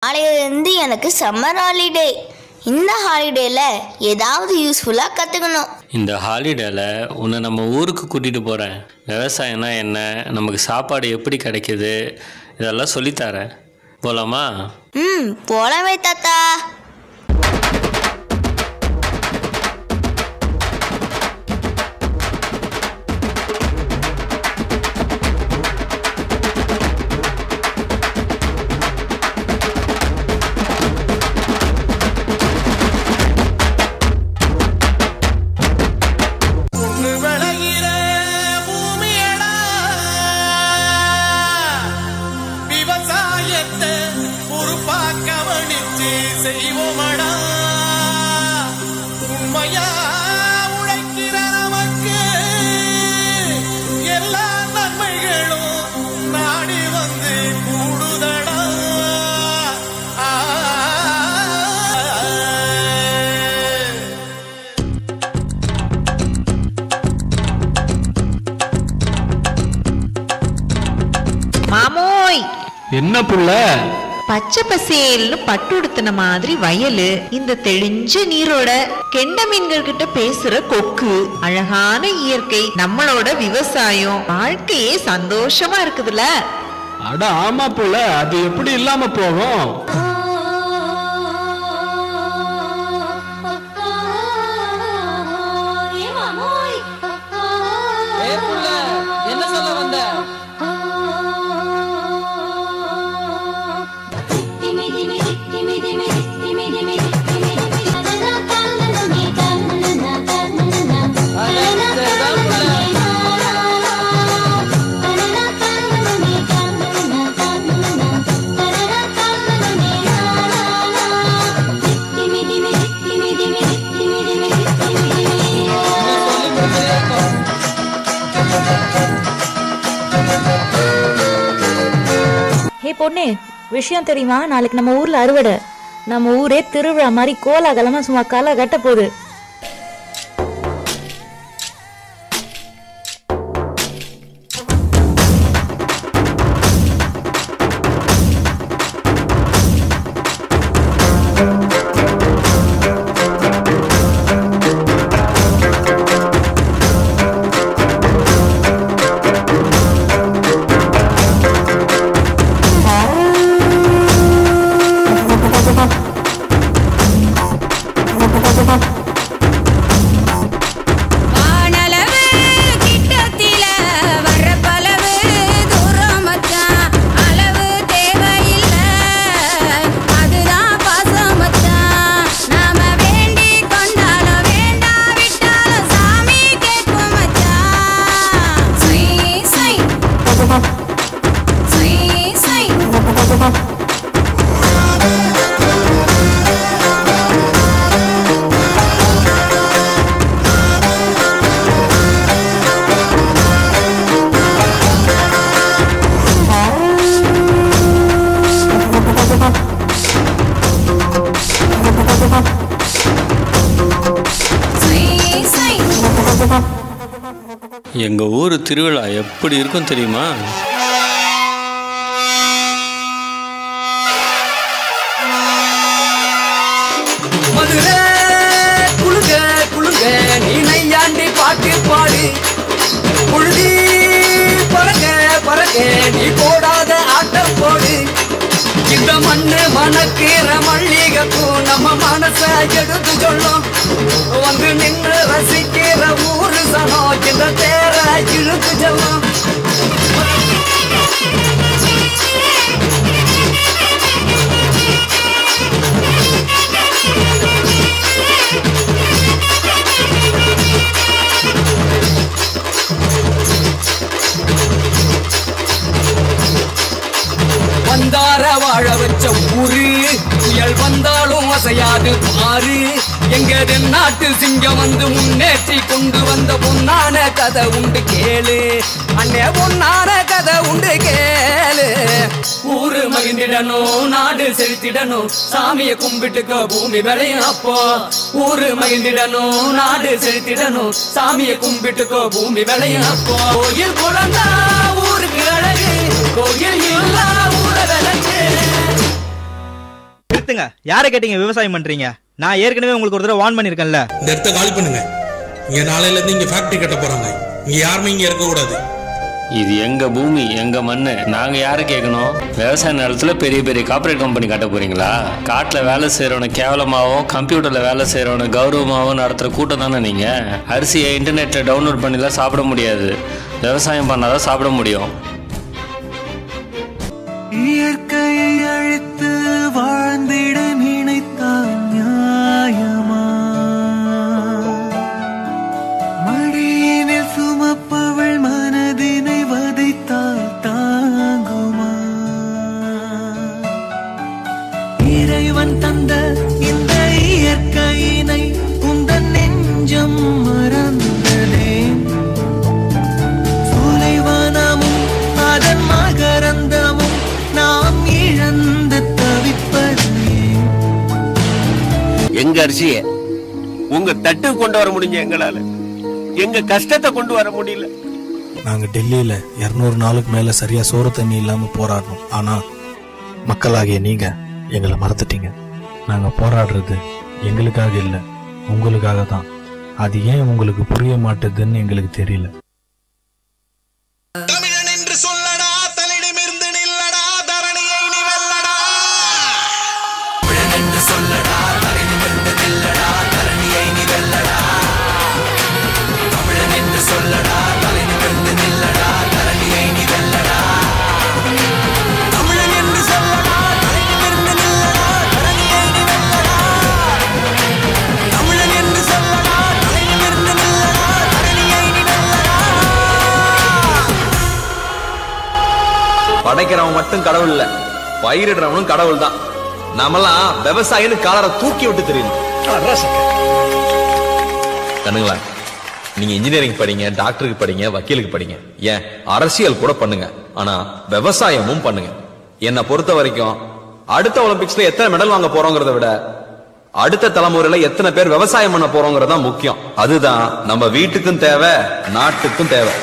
நாளையிலிருந்து எனக்கு summer holiday. இந்த ஹாலிடேல ஏதாவது யூஸ்ஃபுல்லாக கற்றுக்கணும். இந்த ஹாலிடேல உன்னை நம்ம ஊருக்கு கூட்டிகிட்டு போகிறேன். விவசாயம்னா என்ன, நமக்கு சாப்பாடு எப்படி கிடைக்கிது, இதெல்லாம் சொல்லித்தரேன். போகலாமா? போலாமே தாத்தா. மாமோய், என்ன புள்ள? பச்சை பசேல்னு பட்டுடுத்தின மாதிரி வயலு, இந்த தெளிஞ்ச நீரோட கெண்ட மீன்கள் கிட்ட பேசுற கொக்கு, அழகான இயற்கை, நம்மளோட விவசாயம், வாழ்க்கையே சந்தோஷமா இருக்குதுல. அட ஆமா புள்ள, அது எப்படி இல்லாம போகும்? என்ன சொல்ல வந்த? ஹே பொண்ணு, விஷயம் தெரியுமா? நாளைக்கு நம்ம ஊர்ல அறுவடை. நம்ம ஊரே திருவிழா மாதிரி கோலாகலமா சும்மா களை கட்ட போகுது. எங்க ஊர் திருவிழா எப்படி இருக்கும் தெரியுமா? மதுரை குளுங்க குளுங்க நீ நையாண்டி பாட்டு பாடு, புழுதி பறக்க பறக்க நீ போடாத ஆட்டம் போடு. இந்த மண்ணு மணக்கிற மல்லிகைப்பூ நம்ம மனச எடுத்து சொல்லும். வந்து நின்று ரசிக்கிற ஊரு சனம் இந்த தேர இழுத்து செல்லும். வந்தார வாழ வச்ச ஊரு, புயல் வந்தாலும் அசையாது பாரு. எங்க நாட்டு சிங்கம் வந்து முன்னேற்றி கொண்டு வந்த பொன்னான கதை உண்டு கேளு. அண்ணே பொன்னான கதை உண்டு கேளு. ஊரு மகிழ்ந்திடணும், நாடு செலுத்திடணும், சாமியை கும்பிட்டுக்க பூமி விளையும் அப்போ. ஊரு மகிழ்ந்திடணும், நாடு செலுத்திடணும், சாமியை கும்பிட்டுக்க பூமி விளையும் அப்போ. கோயில் குழந்தா ஊருக்கு அழகு, கோயில் இல்லா ஊர விளக்கு. நிறுத்துங்க. யாரை கேட்டீங்க விவசாயம் பண்றீங்க? நான் ஏற்கனவே உங்களுக்கு ஒரு தடவை வார்ன் பண்ணிருக்கேன்ல. இந்த இடத்த காலி பண்ணுங்க. இங்க நாளையில இருந்து இங்க ஃபேக்டரி கட்ட போறாங்க. இங்க யாருமே இங்க இருக்க கூடாது. இது எங்க பூமி, எங்க மண்ணு. நாங்க யாரை கேட்கணும்? விவசாய நிலத்துல பெரிய பெரிய கார்பரேட் கம்பெனி கட்ட போறீங்களா? காட்டுல வேலை செய்யறவனை கேவலமாகவும் கம்ப்யூட்டர்ல வேலை செய்யறவனை கௌரவமாகவும் நடத்துற கூட்டம் தானே நீங்க. அரிசியை இன்டர்நெட்ல டவுன்லோட் பண்ணிலாம் சாப்பிட முடியாது. விவசாயம் பண்ணாதான் சாப்பிட முடியும். இயற்கையை அழித்து வாழ்ந்திட நினைத்தால் நியாயமா? மடியினில் சுமப்பவள் மனதினை வதைத்தால் தாங்குமா? இறைவன் தந்த இந்த இயற்கையினை உந்தன் நெஞ்சம் மறந்ததே. சூலைவனமும் அதன் மகரந்தமும் நாம் இழந்து தவிப்பதே. எங்க அரிசிய உங்க தட்டு கொண்டு வர முடிஞ்ச எங்களால எங்க கஷ்டத்தை கொண்டு வர முடியல. நாங்க டெல்லியில 200 நாளுக்கு மேல சரியா சோறு தண்ணி இல்லாம போராடணும். ஆனா மக்களாகிய நீங்க எங்களை மறந்துட்டீங்க. நாங்க போராடுறது எங்களுக்காக இல்ல, உங்களுக்காக தான். அது ஏன் உங்களுக்கு புரிய மாட்டேதுன்னு எங்களுக்கு தெரியல. தமிழன் என்று சொல்லடா, தலிடமிருந்து நில்லடா, தரணியை நீ வெல்லடா. தமிழன் என்று சொல்லடா, தலிடமிருந்து நில்லடா, தரணியை நீ வெல்லடா. தமிழன் என்று சொல்லடா, தலிடமிருந்து நில்லடா, தரணியை நீ வெல்லடா. தமிழன் என்று சொல்லடா, தலிடமிருந்து நில்லடா, தரணியை நீ வெல்லடா. தமிழன் என்று சொல்லடா, தலிடமிருந்து நில்லடா, தரணியை நீ வெல்லடா. படைக்கிறவன் மட்டும் கடவுள் இல்ல, பயிரிடுறவனும் கடவுள் தான். நாமெல்லாம் விவசாயின்னு காலரை தூக்கி விட்டு தெரியணும். கண்ணுங்களா, நீங்க இன்ஜினியரிங் படிங்க, டாக்டருக்கு படிங்க, வக்கீலுக்கு படிங்க, ஏன் அரசியல் கூட பண்ணுங்க. ஆனா விவசாயமும் பண்ணுங்க. என்னை பொறுத்த வரைக்கும் அடுத்த ஒலிம்பிக்ஸ்ல எத்தனை மெடல் வாங்க போறோங்கிறத விட அடுத்த தலைமுறையில எத்தனை பேர் விவசாயம் பண்ண போறோங்கிறதா முக்கியம். அதுதான் நம்ம வீட்டுக்கும் தேவை, நாட்டுக்கும் தேவை.